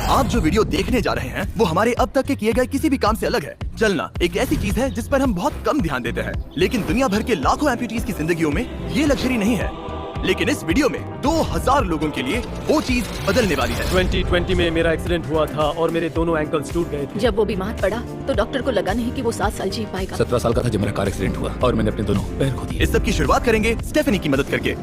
आप जो वीडियो देखने जा रहे हैं वो हमारे अब तक के किए गए किसी भी काम से अलग है। चलना एक ऐसी चीज है जिस पर हम बहुत कम ध्यान देते हैं, लेकिन दुनिया भर के लाखों एम्पुटीज की जिंदगियों में ये लग्जरी नहीं है। लेकिन इस वीडियो में 2000 लोगों के लिए वो चीज बदलने वाली है। 2020 में मेरा एक्सीडेंट हुआ था और मेरे दोनों एंकल्स टूट गए थे। जब वो बीमार पड़ा तो डॉक्टर को लगा नहीं कि वो 7 साल जी पाएगा। 17 साल का था जब मेरा कार एक्सीडेंट हुआ और मैंने अपने दोनों पैर खो दिए। इस सब की शुरुआत करेंगे स्टेफनी की मदद करके।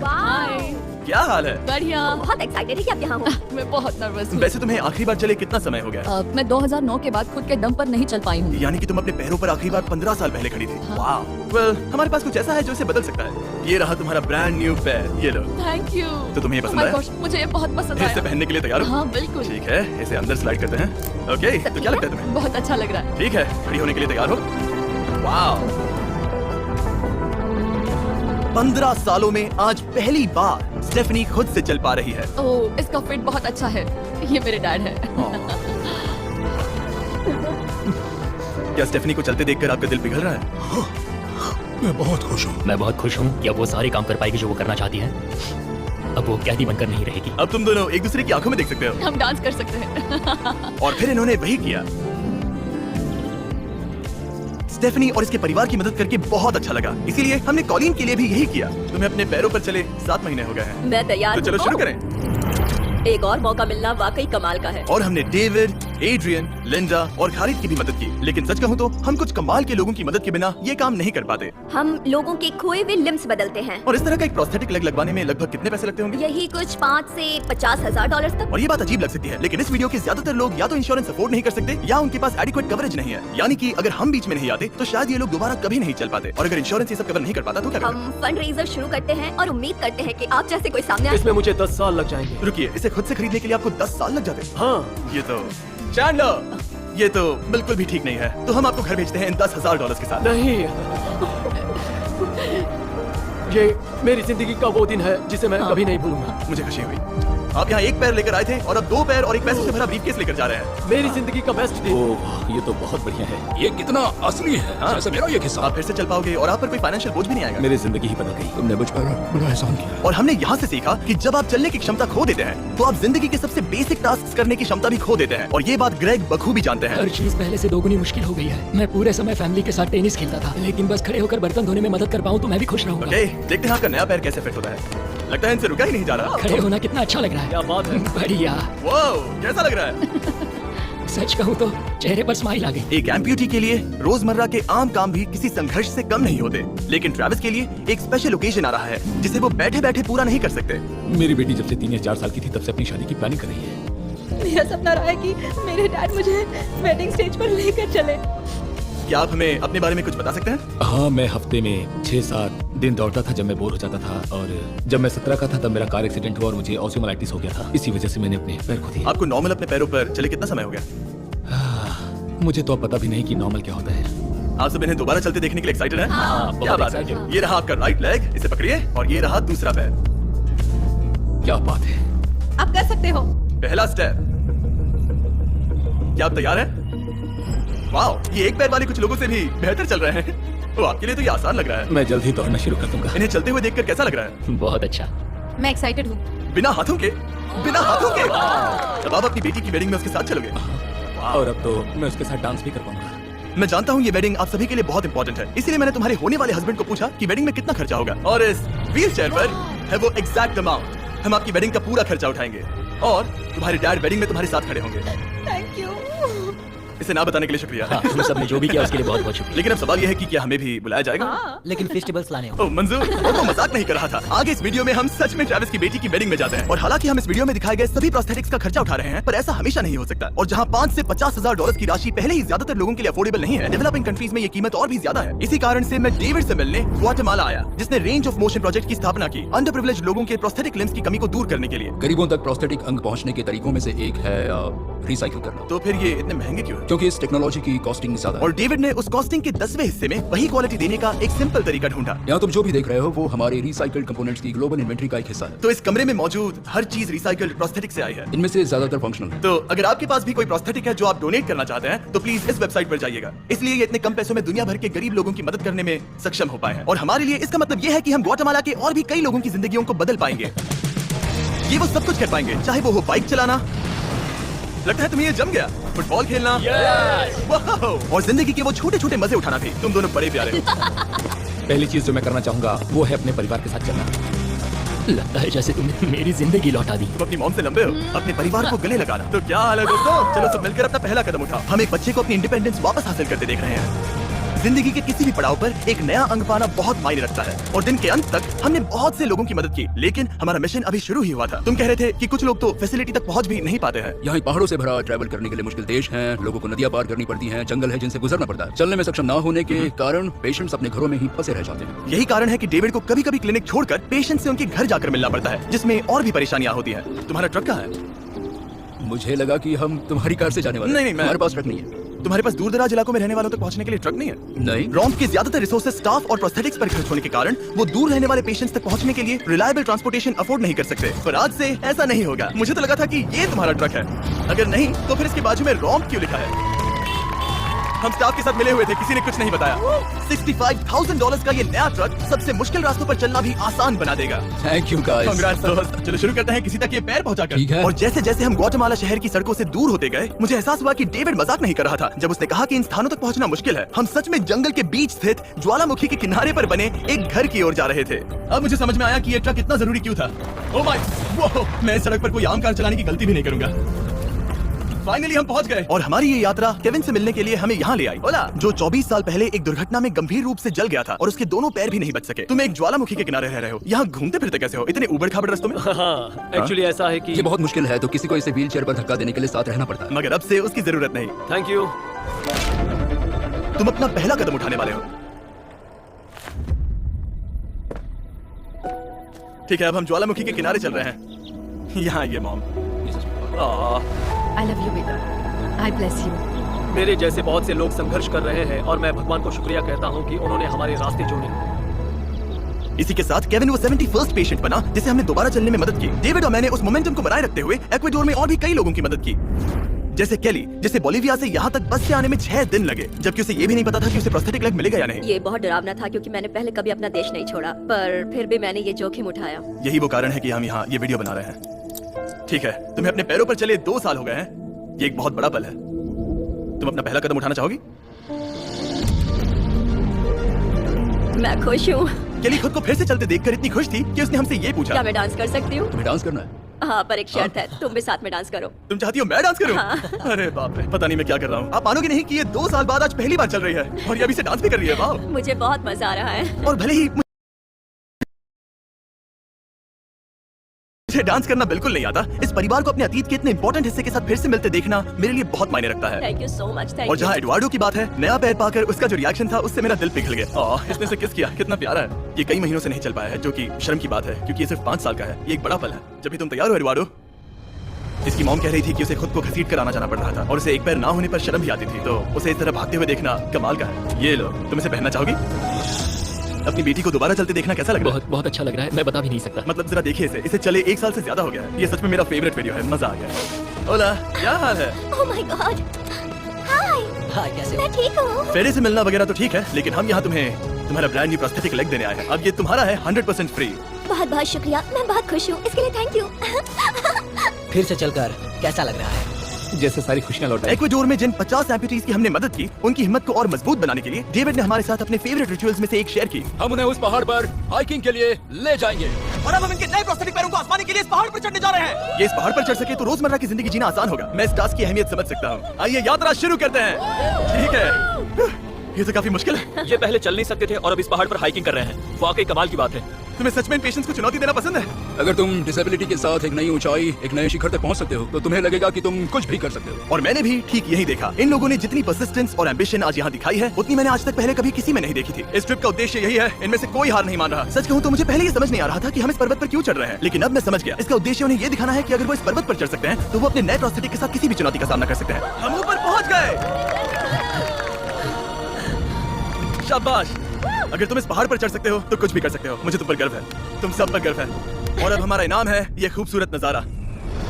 क्या हाल है? बढ़िया। बहुत एक्साइटेड है कि आप यहाँ हो। मैं बहुत नर्वस हूँ। वैसे तुम्हें आखिरी बार चले कितना समय हो गया? मैं 2009 के बाद खुद के दम पर नहीं चल पाई हूँ। यानी कि तुम अपने पैरों पर आखिरी बार 15 साल पहले खड़ी थी। वाह। वेल, हमारे पास कुछ ऐसा है जो इसे बदल सकता है। ये रहा तुम्हारा ब्रांड न्यू पैर, ये लो। Thank you. तो तुम्हें ये पसंद Oh my आया? gosh, मुझे ये बहुत पसंद फिर से आया। पहनने के लिए तैयार हो? हाँ बिल्कुल। ठीक है, इसे अंदर स्लाइड करते हैं। ओके, तो क्या लगता है तुम्हें? बहुत अच्छा लग रहा है। ठीक है, खड़ी होने के लिए तैयार हो? वाह। 15 सालों में आज पहली बार स्टेफनी खुद से चल पा रही है। ओह, इसका फिट बहुत अच्छा है। ये मेरे डैड है। क्या स्टेफनी को चलते देखकर आपका दिल पिघल रहा है? मैं बहुत खुश हूँ। मैं बहुत खुश हूँ कि अब वो सारे काम कर पाएगी जो वो करना चाहती है। अब वो कैदी बनकर नहीं रहेगी। अब तुम दोनों एक दूसरे की आंखों में देख सकते हो। हम डांस कर सकते हैं। और फिर इन्होंने वही किया। स्टेफनी और इसके परिवार की मदद करके बहुत अच्छा लगा, इसीलिए हमने कॉलिन के लिए भी यही किया। तुम्हें अपने पैरों पर चले 7 महीने हो गए हैं। मैं तैयार तो चलो हूँ। शुरू करें। एक और मौका मिलना वाकई कमाल का है। और हमने डेविड, एड्रियन, लिंडा और खालिद की भी मदद की। लेकिन सच कहूँ तो हम कुछ कमाल के लोगों की मदद के बिना ये काम नहीं कर पाते। हम लोगों के खोए हुए लिम्स बदलते हैं। और इस तरह का एक प्रोस्थेटिक लेग लगवाने में लगभग कितने पैसे लगते होंगे? यही कुछ 5 से 50 हजार डॉलर तक। और ये बात अजीब लग सकती है, लेकिन इस वीडियो के ज्यादातर लोग या तो इंश्योरेंस अफोर्ड नहीं कर सकते या उनके पास एडिक्वेट कवरेज नहीं है। यानी कि अगर हम बीच में नहीं आते तो शायद ये लोग दोबारा कभी नहीं चल पाते। और अगर इंश्योरेंस ये सब कवर नहीं कर पाता तो क्या करें? हम फंड रेजर शुरू करते हैं और उम्मीद करते हैं कि आप जैसे कोई सामने आए। इसमें मुझे 10 साल लग जाएंगे। रुकिए, इसे खुद से खरीदने के लिए आपको 10 साल लग जाते हैं? हाँ। ये तो चैंडलर, ये तो बिल्कुल भी ठीक नहीं है। तो हम आपको घर भेजते हैं इन $10,000 के साथ। नहीं, ये मेरी जिंदगी का वो दिन है जिसे मैं कभी नहीं भूलूंगा। मुझे खुशी हुई। आप यहाँ एक पैर लेकर आए थे और अब 2 पैर और एक पैसे से भरा ब्रीफकेस लेकर जा रहे हैं। मेरी जिंदगी का बेस्ट दिन। ओह, ये तो बहुत बढ़िया है। ये कितना असली है। हाँ। जैसे मेरा ये किस्सा। आप फिर से चल पाओगे और आप पर कोई फाइनेंशियल बोझ भी नहीं आएगा। मेरी जिंदगी ही बदल गई। तुमने मुझ पर बड़ा एहसान किया। और हमने यहाँ से सीखा कि जब आप चलने की क्षमता खो देते हैं तो आप जिंदगी के सबसे बेसिक टास्क करने की क्षमता भी खो देते हैं। और ये बात ग्रेग बखूबी जानते हैं। हर चीज पहले से दोगुनी मुश्किल हो गई है। मैं पूरे समय फैमिली के साथ टेनिस खेलता था, लेकिन बस खड़े होकर बर्तन धोने में मदद कर पाऊँ तो मैं भी खुश रहूंगा। ओके, देखते हैं आपका नया पैर कैसे फिट होता है। लगता है इनसे रुका ही नहीं जा रहा। खड़े होना कितना अच्छा लग रहा है। क्या बात है। बढ़िया। वाओ, कैसा लग रहा है? सच कहूँ तो चेहरे पर स्माइल आ गई। एक एम्प्यूटी के लिए रोजमर्रा के आम काम भी किसी संघर्ष से कम नहीं होते, लेकिन ट्रैविस के लिए एक स्पेशल ओकेजन आ रहा है जिसे वो बैठे बैठे पूरा नहीं कर सकते। मेरी बेटी जब से 3 या 4 साल की थी तब से अपनी शादी की प्लानिंग कर रही है। मेरा सपना रहा है कि मेरे डैड मुझे वेडिंग स्टेज पर लेकर चले। क्या आप हमें अपने बारे में कुछ बता सकते हैं? हाँ, मैं हफ्ते में 6-7 दिन दौड़ता था जब मैं बोर हो जाता था। और जब मैं 17 का था तब मेरा कार एक्सीडेंट हुआ और मुझे ऑस्टियोमाइलाइटिस हो गया था। इसी वजह से मैंने अपने पैर खो दिए। आपको नॉर्मल अपने पैरों पर चले कितना समय हो गया? मुझे तो अब पता भी नहीं कि नॉर्मल क्या होता है। आप सब इन्हें दोबारा चलते देखने के लिए एक्साइटेड हैं? बहुत क्या बात है। excited। ये रहा आपका राइट लेग, इसे पकड़िए, और ये रहा दूसरा पैर। क्या बात है। आप कर सकते हो। पहला स्टेप। क्या आप तैयार हैं? वाओ, ये एक पैर वाले कुछ लोगों से भी बेहतर चल रहे हैं। तो आपके लिए तो ये आसान लग रहा है। मैं जल्द ही दौड़ना शुरू कर दूंगा। इन्हें चलते हुए देखकर कैसा लग रहा है? बहुत अच्छा। मैं एक्साइटेड हूँ। बिना हाथों के? बिना हाथों के? अब आप अपनी बेटी की वेडिंग में उसके साथ चलोगे? और अब तो मैं उसके साथ डांस भी कर पाऊंगा। मैं जानता हूँ ये वेडिंग आप सभी के लिए बहुत इंपॉर्टेंट है, इसीलिए मैंने तुम्हारे होने वाले हस्बैंड को पूछा कि वेडिंग में कितना खर्चा होगा, और इस व्हील चेयर पर है वो एग्जैक्ट अमाउंट। हम आपकी वेडिंग का पूरा खर्चा उठाएंगे और तुम्हारे डैड वेडिंग में तुम्हारे साथ खड़े होंगे। Thank you. इसे ना बताने के लिए शुक्रिया। हाँ, तुम सबने जो भी किया उसके लिए बहुत बहुत शुक्रिया। लेकिन अब सवाल यह है कि क्या हमें भी बुलाया जाएगा? लेकिन फेस्टिवल्स लाने ओह मंजूर, वो तो मजाक नहीं कर रहा था। आगे इस वीडियो में हम सच में ट्रैविस की बेटी की वेडिंग में जाते हैं। और हालांकि हम इस वीडियो में दिखाए गए सभी प्रोस्थेटिक्स का खर्चा उठा रहे हैं, पर ऐसा हमेशा नहीं हो सकता। और जहां 5 से 50 हजार डॉलर की राशि पहले ही ज्यादातर लोगों के लिए अफोर्डेबल नहीं है, डेवलपिंग कंट्रीज में ये कीमत और भी ज्यादा है। इसी कारण से मैं डेविड से मिलने ग्वाटेमाला आया, जिसने रेंज ऑफ मोशन प्रोजेक्ट की स्थापना की, अंडर प्रिविलेज्ड लोगों के प्रोस्थेटिक लिम्स की कमी को दूर करने के लिए। गरीबों तक प्रोस्थेटिक अंग पहुंचने के तरीकों में से एक है रिसाइकिल करना। तो फिर ये इतने महंगे क्यों है? क्योंकि इस टेक्नोलॉजी की कॉस्टिंग ज्यादा है। और डेविड ने उस कॉस्टिंग के 10वें हिस्से में वही क्वालिटी देने का एक सिंपल तरीका ढूंढा। यहाँ तुम जो भी देख रहे हो वो हमारे रिसाइकल्ड कंपोनेंट्स की ग्लोबल इन्वेंट्री का एक हिस्सा है। तो इस कमरे में मौजूद हर चीज रिसाइकल्ड प्रोस्थेटिक से आई है। इनमें से ज्यादातर फंक्शनल है। तो अगर आपके पास भी कोई प्रोस्थेटिक है जो आप डोनेट करना चाहते हैं तो प्लीज इस वेबसाइट पर जाइएगा। इसलिए ये इतने कम पैसों में दुनिया भर के गरीब लोगों की मदद करने में सक्षम हो पाए हैं। और हमारे लिए इसका मतलब ये है कि हम ग्वाटेमाला के और भी कई लोगों की जिंदगियों को बदल पाएंगे। ये वो सब कुछ कर पाएंगे, चाहे वो हो बाइक चलाना, लगता है तुम्हें ये जम गया। फुटबॉल खेलना, वाह, और जिंदगी के वो छोटे छोटे मजे उठाना भी। तुम दोनों बड़े प्यारे हो। पहली चीज जो मैं करना चाहूंगा वो है अपने परिवार के साथ चलना। लगता है जैसे तुमने मेरी जिंदगी लौटा दी। तुम अपनी मॉम से लंबे हो, अपने परिवार को गले लगाना। तो क्या हाल है दोस्तों, चलो सब मिलकर अपना पहला कदम उठाओ। हम एक बच्चे को अपनी इंडिपेंडेंस वापस हासिल करते देख रहे हैं। जिंदगी के किसी भी पड़ाव पर एक नया अंग पाना बहुत मायने रखता है, और दिन के अंत तक हमने बहुत से लोगों की मदद की, लेकिन हमारा मिशन अभी शुरू ही हुआ था। तुम कह रहे थे कि कुछ लोग तो फैसिलिटी तक पहुंच भी नहीं पाते हैं। यहाँ पहाड़ों से भरा ट्रैवल करने के लिए मुश्किल देश हैं, लोगों को नदियां पार करनी पड़ती हैं, जंगल है जिनसे गुजरना पड़ता है। चलने में सक्षम ना होने के कारण पेशेंट्स अपने घरों में ही फंसे रह जाते हैं। यही कारण है कि डेविड को कभी कभी क्लिनिक छोड़कर पेशेंट से उनके घर जाकर मिलना पड़ता है, जिसमें और भी परेशानियां होती हैं। तुम्हारा ट्रक कहाँ है? मुझे लगा कि हम तुम्हारी कार से जाने वाले हैं। नहीं, मैं- हमारे पास ट्रक नहीं है। तुम्हारे पास दूर दराज इलाकों में रहने वालों तक पहुंचने के लिए ट्रक नहीं है? नहीं। रॉम्प के ज्यादातर रिसोर्सेज स्टाफ और प्रोस्थेटिक्स पर खर्च होने के कारण वो दूर रहने वाले पेशेंट्स तक पहुंचने के लिए रिलायबल ट्रांसपोर्टेशन अफोर्ड नहीं कर सकते। पर आज से ऐसा नहीं होगा। मुझे तो लगा था कि ये तुम्हारा ट्रक है। अगर नहीं तो फिर इसके बाजू में रॉम्प क्यों लिखा है? हम स्टाफ के साथ मिले हुए थे, किसी ने कुछ नहीं बताया। $65,000 का ये नया ट्रक सबसे मुश्किल रास्तों पर चलना भी आसान बना देगा। Thank you guys. कांग्रेस दोस्त। चलो शुरू करते हैं किसी तक ये पैर पहुंचाकर। ठीक है। और जैसे जैसे हम ग्वाटेमाला शहर की सड़कों से दूर होते गए, मुझे एहसास हुआ कि डेविड मजाक नहीं कर रहा था जब उसने कहा कि इन स्थानों तक पहुंचना मुश्किल है। हम सच में जंगल के बीच स्थित ज्वालामुखी के किनारे पर बने एक घर की ओर जा रहे थे। अब मुझे समझ में आया कि ये ट्रक इतना जरूरी क्यों था। ओह माय, वो मैं इस सड़क पर कोई आम कार चलाने की गलती भी नहीं करूंगा। फाइनली हम पहुंच गए, और हमारी ये यात्रा केविन से मिलने के लिए हमें यहाँ ले आई। ओला, जो 24 साल पहले एक दुर्घटना में गंभीर रूप से जल गया था और उसके दोनों पैर भी नहीं बच सके। तुम एक ज्वालामुखी के किनारे रह रहे हो, यहाँ घूमते फिरते कैसे हो इतने उबड़ खाबड़ रास्तों में? हाँ, एक्चुअली ऐसा है कि ये बहुत मुश्किल है, तो किसी को इसे व्हील चेयर पर धक्का देने के लिए साथ रहना पड़ता है। मगर अब से उसकी जरूरत नहीं। Thank you. तुम अपना पहला कदम उठाने वाले हो। ठीक है, अब हम ज्वालामुखी के किनारे चल रहे हैं। यहाँ आइए मॉम। आई लव यू बेटा, आई ब्लेस यू। मेरे जैसे बहुत से लोग संघर्ष कर रहे हैं और मैं भगवान को शुक्रिया कहता हूँ कि उन्होंने हमारे रास्ते जोड़े। इसी के साथ केविन वो 71st पेशेंट बना जिसे हमने दोबारा चलने में मदद की। डेविड और मैंने उस मोमेंटम को बनाए रखते हुए एक्वेडोर में और भी कई लोगों की मदद की, जैसे केली, जिसे बोलिविया से यहाँ तक बस से आने में 6 दिन लगे, जबकि उसे ये भी नहीं पता था कि उसे प्रोस्थेटिक लेग मिलेगा या नहीं। ये बहुत डरावना था क्योंकि मैंने पहले कभी अपना देश नहीं छोड़ा, पर फिर भी मैंने ये जोखिम उठाया। यही वो कारण है कि हम यहाँ ये वीडियो बना रहे हैं। ठीक है, तुम्हें अपने पैरों पर चले 2 साल हो गए हैं। ये एक बहुत बड़ा पल है। तुम अपना पहला कदम उठाना चाहोगी? मैं खुश हूँ। केली खुद को फिर से चलते देखकर इतनी खुश थी कि उसने हमसे ये पूछा, क्या मैं डांस कर सकती हूँ? तुम्हें डांस करना है? हाँ, पर एक शर्त है, तुम भी साथ में डांस करो। तुम चाहती हो मैं डांस करूं? अरे बाप रे, पता नहीं मैं क्या कर रहा हूँ। आप मानोगे नहीं कि ये 2 साल बाद आज पहली बार चल रही है, और ये अभी से डांस भी कर रही है। वाह। मुझे बहुत मजा आ रहा है। और भले ही मुझे डांस करना बिल्कुल नहीं आता, इस परिवार को अपने अतीत के इतने इंपॉर्टेंट हिस्से के साथ फिर से मिलते देखना मेरे लिए बहुत मायने रखता है। Thank you so much. Thank और यू। जहाँ एडवार्डो की बात है, नया पैर पाकर उसका जो रिएक्शन था उससे मेरा दिल पिघल गया। इसने से किस किया, कितना प्यारा है। ये कई महीनों से नहीं चल पाया है, जो कि शर्म की बात है क्योंकि ये सिर्फ 5 साल का है। ये एक बड़ा पल है। जब भी तुम तैयार हो एडवार्डो। इसकी मॉम कह रही थी कि उसे खुद को घसीट कर आना जाना पड़ रहा था और उसे एक पैर ना होने पर शर्म भी आती थी, तो उसे इस तरह भागते हुए देखना कमाल का है। ये लो, तुम इसे पहनना चाहोगी? अपनी बेटी को दोबारा चलते देखना कैसा लग रहा है? बहुत बहुत अच्छा लग रहा है, मैं बता भी नहीं सकता। मतलब जरा देखिए इसे चले 1 साल से ज्यादा हो गया है। ये सच में मेरा फेवरेट वीडियो है, मजा आ गया। ओला, क्या हाल है? Oh my god. हाय। हाँ, कैसे हो? मैं ठीक हूँ। फेरे से मिलना वगैरह तो ठीक है, लेकिन हम यहाँ तुम्हें तुम्हारा ब्रांड न्यू प्रोस्थेटिक लेग देने आए हैं। अब ये तुम्हारा है 100% फ्री। बहुत बहुत शुक्रिया, मैं बहुत खुश हूँ, इसके लिए थैंक यू। फिर से चलकर कैसा लग रहा है? जैसे सारी खुशियां लौट आई। एक्वेडोर में जिन 50 एम्पुटीज की हमने मदद की, उनकी हिम्मत को और मजबूत बनाने के लिए डेविड ने हमारे साथ अपने फेवरेट रिचुअल्स में से एक शेयर की। हम उन्हें उस पहाड़ पर हाइकिंग के लिए ले जाएंगे। और अब हम इनके नए प्रोस्थेटिक पैरों को आजमाने के लिए इस पहाड़ पर चढ़ने जा रहे हैं। ये इस पहाड़ पर चढ़ सके तो रोजमर्रा की जिंदगी जीना आसान होगा। मैं इस टास्क की अहमियत समझ सकता हूँ। आइए यात्रा शुरू करते हैं। ठीक है, ये तो काफी मुश्किल है। ये पहले चल नहीं सकते थे और अब इस पहाड़ पर हाइकिंग कर रहे हैं। वाकई कमाल की बात है। तुम्हें सच में पेशेंस को चुनौती देना पसंद है? अगर तुम डिसेबिलिटी के साथ एक नई ऊंचाई, एक नए शिखर तक पहुंच सकते हो, तो तुम्हें लगेगा कि तुम कुछ भी कर सकते हो। और मैंने भी ठीक यही देखा। इन लोगों ने जितनी परसिस्टेंस और एम्बिशन आज यहाँ दिखाई है, उतनी मैंने आज तक पहले कभी किसी में नहीं देखी थी। इस ट्रिप का उद्देश्य यही है, इनमें से कोई हार नहीं मान रहा। सच कहूँ तो मुझे पहले ये समझ नहीं आ रहा था कि हम इस पर्वत पर क्यों चढ़ रहे हैं, लेकिन अब मैं समझ गया। इसका उद्देश्य उन्हें ये दिखाना है कि अगर वो इस पर्वत पर चढ़ सकते हैं, तो वो अपने नए प्रोस्थेटिक के साथ किसी भी चुनौती का सामना कर सकते हैं। हम ऊपर पहुंच गए। शाबाश। अगर तुम इस पहाड़ पर चढ़ सकते हो तो कुछ भी कर सकते हो। मुझे तुम पर गर्व है, तुम सब पर गर्व है। और अब हमारा इनाम है ये खूबसूरत नजारा।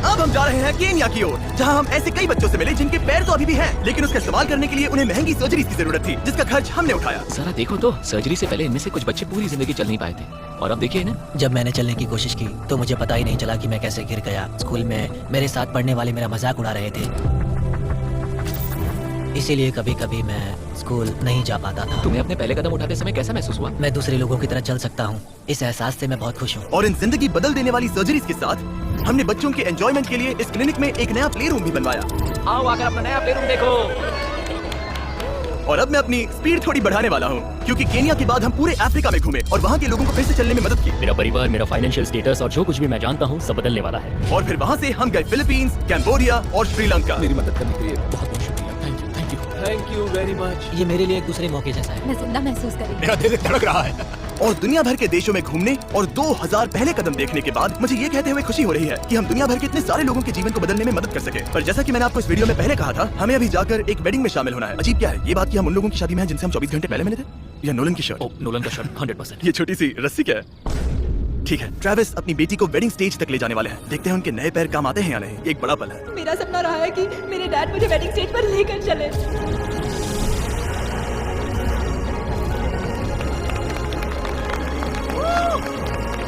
अब हम जा रहे हैं केन्या की ओर, जहां हम ऐसे कई बच्चों से मिले जिनके पैर तो अभी भी हैं, लेकिन उसका इस्तेमाल करने के लिए उन्हें महंगी सर्जरी की जरूरत थी, जिसका खर्च हमने उठाया। जरा देखो तो, सर्जरी से पहले इनमें से कुछ बच्चे पूरी जिंदगी चल नहीं पाए थे, और अब देखिए ना। जब मैंने चलने की कोशिश की तो मुझे पता ही नहीं चला कि मैं कैसे गिर गया। स्कूल में मेरे साथ पढ़ने वाले मेरा मजाक उड़ा रहे थे, इसीलिए कभी कभी मैं स्कूल नहीं जा पाता था। तुम्हें अपने पहले कदम उठाते समय कैसा महसूस हुआ? मैं दूसरे लोगों की तरह चल सकता हूँ, इस एहसास से मैं बहुत खुश हूँ। और इन जिंदगी बदल देने वाली सर्जरीज के साथ हमने बच्चों के एंजॉयमेंट के लिए इस क्लिनिक में एक नया प्ले रूम भी बनवाया। आओ आकर अपना नया प्ले रूम देखो। और अब मैं अपनी स्पीड थोड़ी बढ़ाने वाला हूँ, क्योंकि केन्या के बाद हम पूरे अफ्रीका में घूमे और वहाँ के लोगों को फिर से चलने में मदद की। मेरा परिवार, मेरा फाइनेंशियल स्टेटस और जो कुछ भी मैं जानता हूँ सब बदलने वाला है। और फिर वहाँ से हम गए फिलीपींस, कैम्बोडिया और श्रीलंका। मेरी मदद करने के लिए बहुत बहुत शुक्रिया। Thank you, thank you. Thank you very much. ये मेरे लिए एक दूसरे मौके जैसा है। मैं जिंदा महसूस करी। मेरा दिल धड़क रहा है। और दुनिया भर के देशों में घूमने और 2000 पहले कदम देखने के बाद मुझे ये कहते हुए खुशी हो रही है कि हम दुनिया भर के इतने सारे लोगों के जीवन को बदलने में मदद कर सके। पर जैसा कि मैंने आपको इस वीडियो में पहले कहा था, हमें अभी जाकर एक वेडिंग में शामिल होना है। अजीब क्या है ये बात कि हम उन लोगों की शादी में हैं जिनसे हम 24 घंटे पहले मिले थे। या नोलन की शर्ट। ओ, नोलन का शर्ट 100%। ये छोटी सी रस्सी क्या है? ठीक है, ट्रेविस अपनी बेटी को वेडिंग स्टेज तक ले जाने वाले हैं। देखते हैं उनके नए पैर काम आते हैं या नहीं। एक बड़ा पल है। मेरा सपना रहा है कि मेरे डैड मुझे वेडिंग स्टेज पर लेकर चले।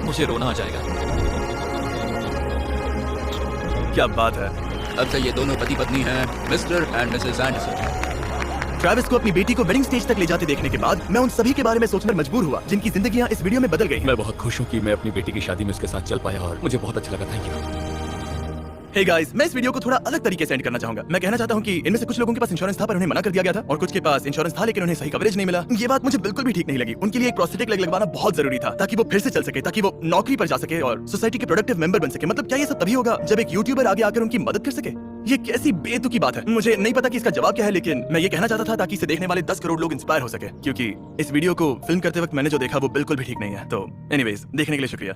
मुझे रोना आ जाएगा। क्या बात है। अब से ये दोनों पति पत्नी हैं, mister and Mrs Anderson. Travis को अपनी बेटी को वेडिंग स्टेज तक ले जाते देखने के बाद मैं उन सभी के बारे में सोचकर मजबूर हुआ जिनकी जिंदगियां इस वीडियो में बदल गई हैं। मैं बहुत खुश हूँ कि मैं अपनी बेटी की शादी में उसके साथ चल पाया और मुझे बहुत अच्छा लगा। Thank you. हे गाइस, मैं इस वीडियो को थोड़ा अलग तरीके से एंड करना चाहूंगा। मैं कहना चाहता हूं कि इनमें से कुछ लोगों के पास इंश्योरेंस था पर उन्हें मना कर दिया गया था, और कुछ के पास इंश्योरेंस था लेकिन उन्हें सही कवरेज नहीं मिला। ये बात मुझे बिल्कुल भी ठीक नहीं लगी। उनके लिए एक प्रोस्थेटिक लेग लगवाना बहुत जरूरी था ताकि वो फिर से चल सके, ताकि वो नौकरी पर जा सके और सोसाइटी के प्रोडक्टिव मेंबर बन सके। मतलब क्या ये सब तभी होगा जब एक यूट्यूबर आगे आकर उनकी मदद कर सके? ये कैसी बेतुकी बात है। मुझे नहीं पता कि इसका जवाब क्या है, लेकिन मैं ये कहना चाहता था ताकि इसे देखने वाले 10 करोड़ लोग इंस्पायर हो सके, क्योंकि इस वीडियो को फिल्म करते वक्त मैंने जो देखा वो बिल्कुल भी ठीक नहीं है। तो एनीवेज, देखने के लिए शुक्रिया।